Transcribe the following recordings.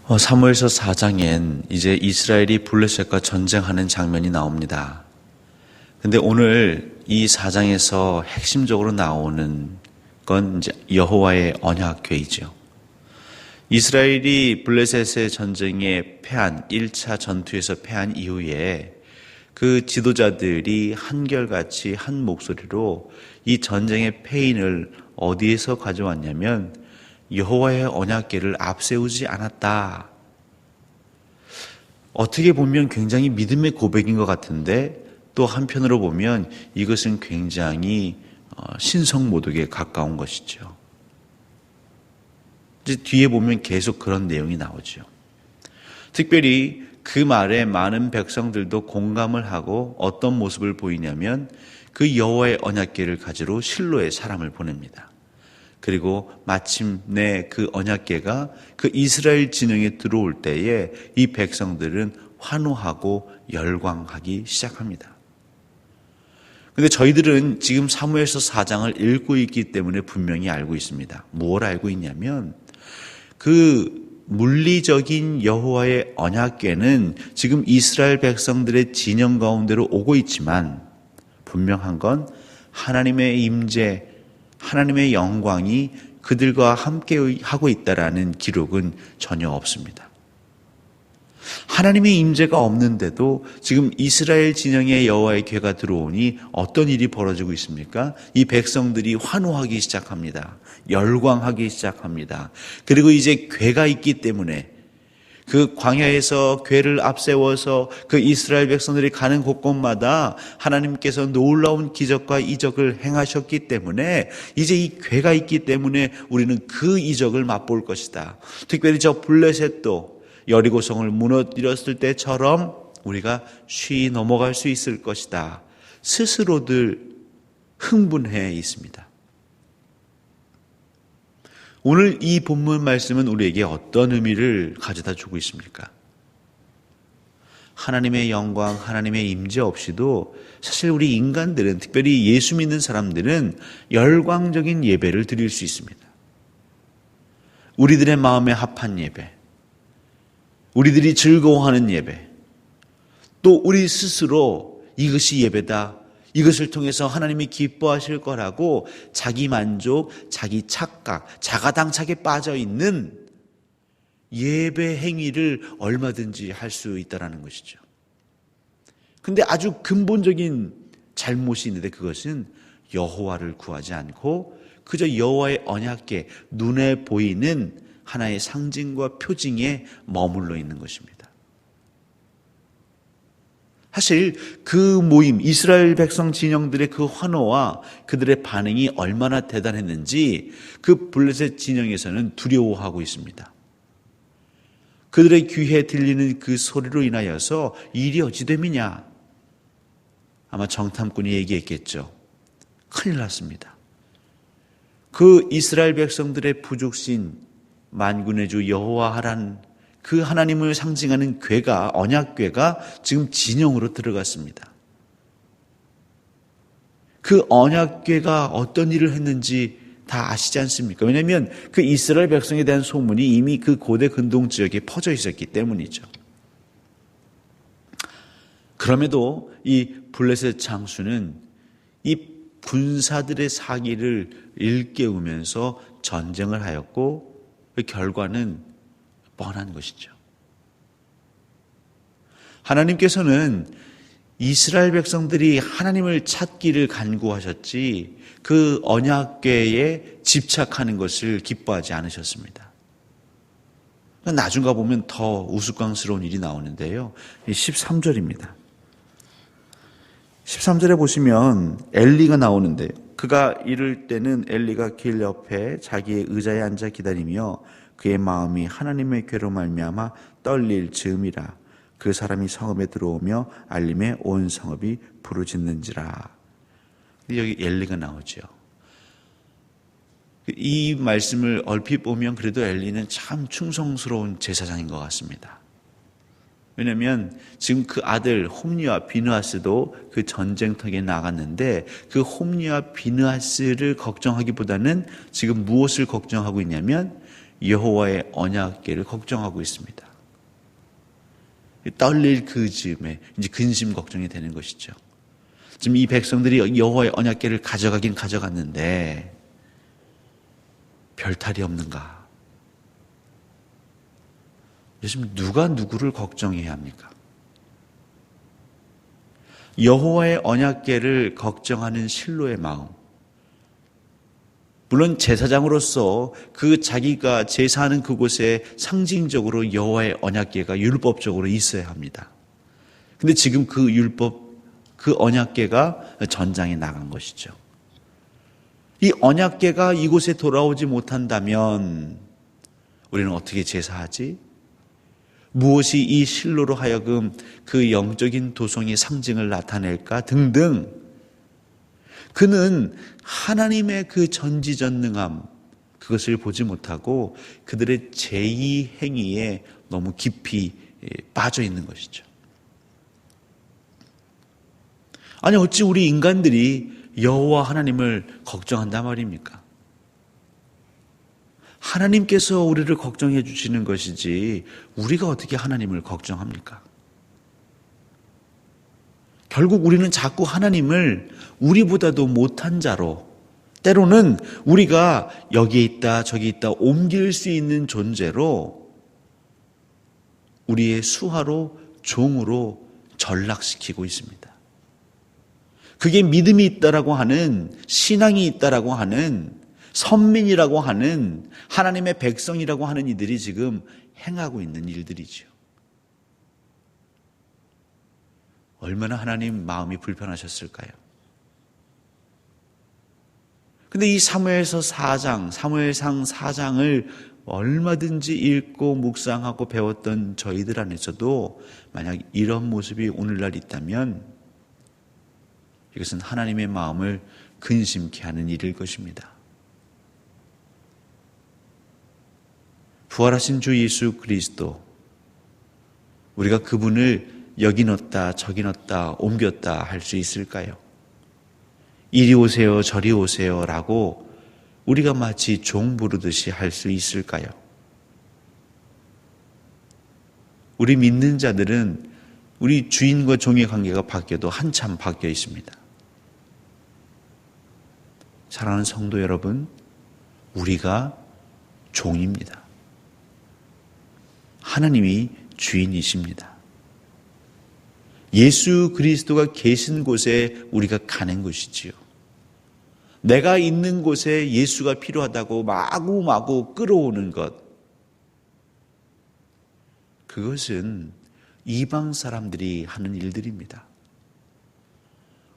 사무엘서 4장엔 이제 이스라엘이 블레셋과 전쟁하는 장면이 나옵니다. 근데 오늘 이 4장에서 핵심적으로 나오는 건 이제 여호와의 언약궤이죠. 이스라엘이 블레셋의 전쟁에 패한 1차 전투에서 패한 이후에 그 지도자들이 한결같이 한 목소리로 이 전쟁의 패인을 어디에서 가져왔냐면 여호와의 언약궤를 앞세우지 않았다. 어떻게 보면 굉장히 믿음의 고백인 것 같은데 또 한편으로 보면 이것은 굉장히 신성모독에 가까운 것이죠. 이제 뒤에 보면 계속 그런 내용이 나오죠. 특별히 그 말에 많은 백성들도 공감을 하고 어떤 모습을 보이냐면 그 여호와의 언약궤를 가지러 실로에 사람을 보냅니다. 그리고 마침내 그 언약궤가 그 이스라엘 진영에 들어올 때에 이 백성들은 환호하고 열광하기 시작합니다. 그런데 저희들은 지금 사무엘서 4장을 읽고 있기 때문에 분명히 알고 있습니다. 무엇을 알고 있냐면 그 물리적인 여호와의 언약궤는 지금 이스라엘 백성들의 진영 가운데로 오고 있지만 분명한 건 하나님의 임재, 하나님의 영광이 그들과 함께 하고 있다라는 기록은 전혀 없습니다. 하나님의 임재가 없는데도 지금 이스라엘 진영의 여호와의 궤가 들어오니 어떤 일이 벌어지고 있습니까? 이 백성들이 환호하기 시작합니다. 열광하기 시작합니다. 그리고 이제 궤가 있기 때문에 그 광야에서 궤를 앞세워서 그 이스라엘 백성들이 가는 곳곳마다 하나님께서 놀라운 기적과 이적을 행하셨기 때문에 이제 이 궤가 있기 때문에 우리는 그 이적을 맛볼 것이다. 특별히 저 블레셋도 여리고성을 무너뜨렸을 때처럼 우리가 쉬이 넘어갈 수 있을 것이다. 스스로들 흥분해 있습니다. 오늘 이 본문 말씀은 우리에게 어떤 의미를 가져다 주고 있습니까? 하나님의 영광, 하나님의 임재 없이도 사실 우리 인간들은, 특별히 예수 믿는 사람들은 열광적인 예배를 드릴 수 있습니다. 우리들의 마음에 합한 예배, 우리들이 즐거워하는 예배, 또 우리 스스로 이것이 예배다, 이것을 통해서 하나님이 기뻐하실 거라고 자기 만족, 자기 착각, 자가당착에 빠져 있는 예배 행위를 얼마든지 할 수 있다는 것이죠. 그런데 아주 근본적인 잘못이 있는데 그것은 여호와를 구하지 않고 그저 여호와의 언약궤, 눈에 보이는 하나의 상징과 표징에 머물러 있는 것입니다. 사실 그 모임, 이스라엘 백성 진영들의 그 환호와 그들의 반응이 얼마나 대단했는지 그 블레셋 진영에서는 두려워하고 있습니다. 그들의 귀에 들리는 그 소리로 인하여서 일이 어찌 됨이냐. 아마 정탐꾼이 얘기했겠죠. 큰일 났습니다. 그 이스라엘 백성들의 부족신 만군의 주 여호와라는 그 하나님을 상징하는 궤가, 언약궤가 지금 진영으로 들어갔습니다. 그 언약궤가 어떤 일을 했는지 다 아시지 않습니까? 왜냐하면 그 이스라엘 백성에 대한 소문이 이미 그 고대 근동 지역에 퍼져 있었기 때문이죠. 그럼에도 이 블레셋 장수는 이 군사들의 사기를 일깨우면서 전쟁을 하였고 그 결과는 뻔한 것이죠. 하나님께서는 이스라엘 백성들이 하나님을 찾기를 간구하셨지 그 언약궤에 집착하는 것을 기뻐하지 않으셨습니다. 나중 가보면 더 우스꽝스러운 일이 나오는데요. 13절입니다. 13절에 보시면 엘리가 나오는데요. 그가 이를 때는 엘리가 길 옆에 자기의 의자에 앉아 기다리며 그의 마음이 하나님의 궤로 말미암아 떨릴 즈음이라. 그 사람이 성읍에 들어오며 알림에 온 성읍이 부르짖는지라. 여기 엘리가 나오죠. 이 말씀을 얼핏 보면 그래도 엘리는 참 충성스러운 제사장인 것 같습니다. 왜냐하면 지금 그 아들 홈리와 비느하스도 그 전쟁터에 나갔는데 그 홈리와 비느하스를 걱정하기보다는 지금 무엇을 걱정하고 있냐면 여호와의 언약궤를 걱정하고 있습니다. 떨릴 그 즈음에 이제 근심 걱정이 되는 것이죠. 지금 이 백성들이 여호와의 언약궤를 가져가긴 가져갔는데 별탈이 없는가? 요즘 누가 누구를 걱정해야 합니까? 여호와의 언약궤를 걱정하는 실로의 마음. 물론 제사장으로서 그 자기가 제사하는 그곳에 상징적으로 여호와의 언약궤가 율법적으로 있어야 합니다. 근데 지금 그 율법, 그 언약궤가 전장에 나간 것이죠. 이 언약궤가 이곳에 돌아오지 못한다면 우리는 어떻게 제사하지? 무엇이 이 실로로 하여금 그 영적인 도성의 상징을 나타낼까 등등. 그는 하나님의 그 전지전능함, 그것을 보지 못하고 그들의 제2 행위에 너무 깊이 빠져 있는 것이죠. 아니 어찌 우리 인간들이 여호와 하나님을 걱정한단 말입니까? 하나님께서 우리를 걱정해 주시는 것이지 우리가 어떻게 하나님을 걱정합니까? 결국 우리는 자꾸 하나님을 우리보다도 못한 자로, 때로는 우리가 여기에 있다 저기 있다 옮길 수 있는 존재로 우리의 수하로 종으로 전락시키고 있습니다. 그게 믿음이 있다라고 하는, 신앙이 있다라고 하는, 선민이라고 하는, 하나님의 백성이라고 하는 이들이 지금 행하고 있는 일들이죠. 얼마나 하나님 마음이 불편하셨을까요? 근데 이 사무엘서 4장, 사무엘상 4장을 얼마든지 읽고 묵상하고 배웠던 저희들 안에서도 만약 이런 모습이 오늘날 있다면 이것은 하나님의 마음을 근심케 하는 일일 것입니다. 부활하신 주 예수 그리스도, 우리가 그분을 여기 넣었다 저기 넣었다 옮겼다 할 수 있을까요? 이리 오세요 저리 오세요 라고 우리가 마치 종 부르듯이 할 수 있을까요? 우리 믿는 자들은 우리 주인과 종의 관계가 바뀌어도 한참 바뀌어 있습니다. 사랑하는 성도 여러분, 우리가 종입니다. 하나님이 주인이십니다. 예수 그리스도가 계신 곳에 우리가 가는 것이지요. 내가 있는 곳에 예수가 필요하다고 마구마구 끌어오는 것, 그것은 이방 사람들이 하는 일들입니다.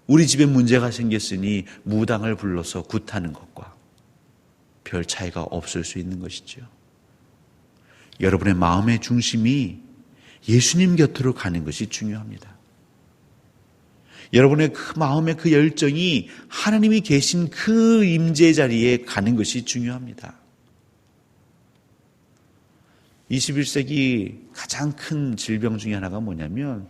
우리 집에 문제가 생겼으니 무당을 불러서 굿하는 것과 별 차이가 없을 수 있는 것이죠. 여러분의 마음의 중심이 예수님 곁으로 가는 것이 중요합니다. 여러분의 그 마음의 그 열정이 하나님이 계신 그 임재 자리에 가는 것이 중요합니다. 21세기 가장 큰 질병 중에 하나가 뭐냐면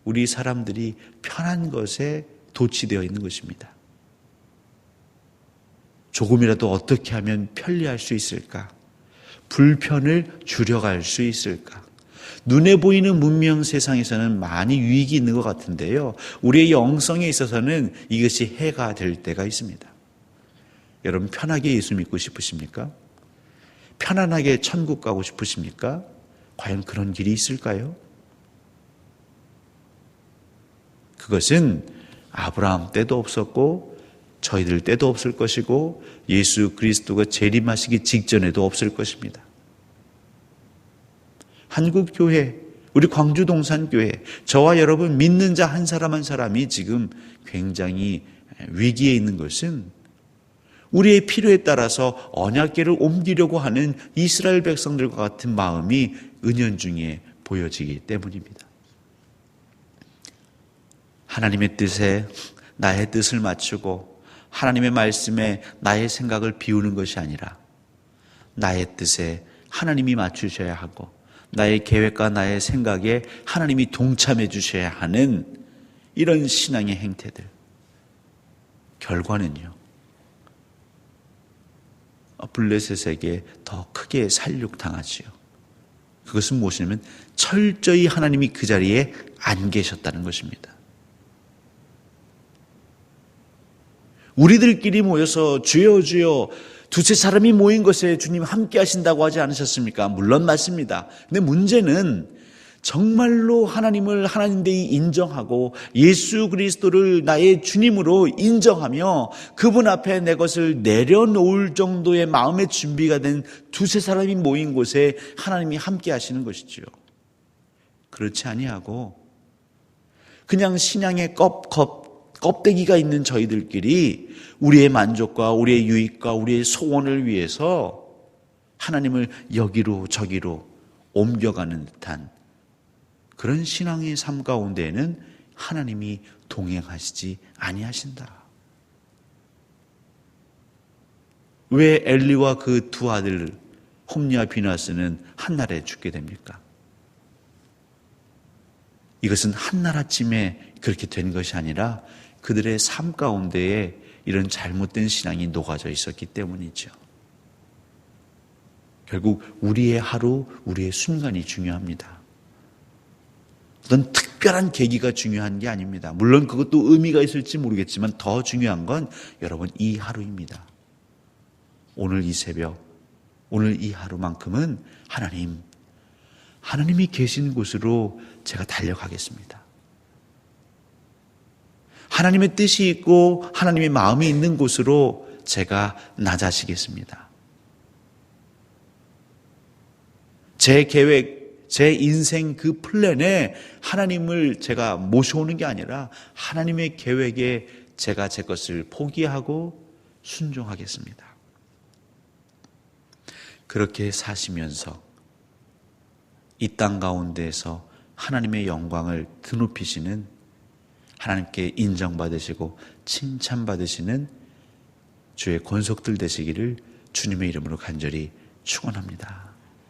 우리 사람들이 편한 것에 도취되어 있는 것입니다. 조금이라도 어떻게 하면 편리할 수 있을까? 불편을 줄여갈 수 있을까? 눈에 보이는 문명 세상에서는 많이 유익이 있는 것 같은데요. 우리의 영성에 있어서는 이것이 해가 될 때가 있습니다. 여러분 편하게 예수 믿고 싶으십니까? 편안하게 천국 가고 싶으십니까? 과연 그런 길이 있을까요? 그것은 아브라함 때도 없었고 저희들 때도 없을 것이고 예수 그리스도가 재림하시기 직전에도 없을 것입니다. 한국교회, 우리 광주동산교회, 저와 여러분 믿는 자 한 사람 한 사람이 지금 굉장히 위기에 있는 것은 우리의 필요에 따라서 언약궤를 옮기려고 하는 이스라엘 백성들과 같은 마음이 은연중에 보여지기 때문입니다. 하나님의 뜻에 나의 뜻을 맞추고 하나님의 말씀에 나의 생각을 비우는 것이 아니라 나의 뜻에 하나님이 맞추셔야 하고 나의 계획과 나의 생각에 하나님이 동참해 주셔야 하는 이런 신앙의 행태들, 결과는요, 블레셋에게 더 크게 살육당하지요. 그것은 무엇이냐면 철저히 하나님이 그 자리에 안 계셨다는 것입니다. 우리들끼리 모여서 주여 주여 두세 사람이 모인 것에 주님 함께 하신다고 하지 않으셨습니까? 물론 맞습니다. 근데 문제는 정말로 하나님을 하나님 되이 인정하고 예수 그리스도를 나의 주님으로 인정하며 그분 앞에 내 것을 내려놓을 정도의 마음의 준비가 된 두세 사람이 모인 곳에 하나님이 함께 하시는 것이지요. 그렇지 아니하고 그냥 신앙의 껍데기가 있는 저희들끼리 우리의 만족과 우리의 유익과 우리의 소원을 위해서 하나님을 여기로 저기로 옮겨가는 듯한 그런 신앙의 삶 가운데에는 하나님이 동행하시지 아니하신다. 왜 엘리와 그 두 아들 홈리와 비나스는 한날에 죽게 됩니까? 이것은 한날 아침에 그렇게 된 것이 아니라 그들의 삶 가운데에 이런 잘못된 신앙이 녹아져 있었기 때문이죠. 결국 우리의 하루, 우리의 순간이 중요합니다. 어떤 특별한 계기가 중요한 게 아닙니다. 물론 그것도 의미가 있을지 모르겠지만 더 중요한 건 여러분 이 하루입니다. 오늘 이 새벽, 오늘 이 하루만큼은 하나님이 계신 곳으로 제가 달려가겠습니다. 하나님의 뜻이 있고 하나님의 마음이 있는 곳으로 제가 나자시겠습니다. 제 계획, 제 인생 그 플랜에 하나님을 제가 모셔오는 게 아니라 하나님의 계획에 제가 제 것을 포기하고 순종하겠습니다. 그렇게 사시면서 이 땅 가운데에서 하나님의 영광을 드높이시는, 하나님께 인정받으시고 칭찬받으시는 주의 권속들 되시기를 주님의 이름으로 간절히 축원합니다.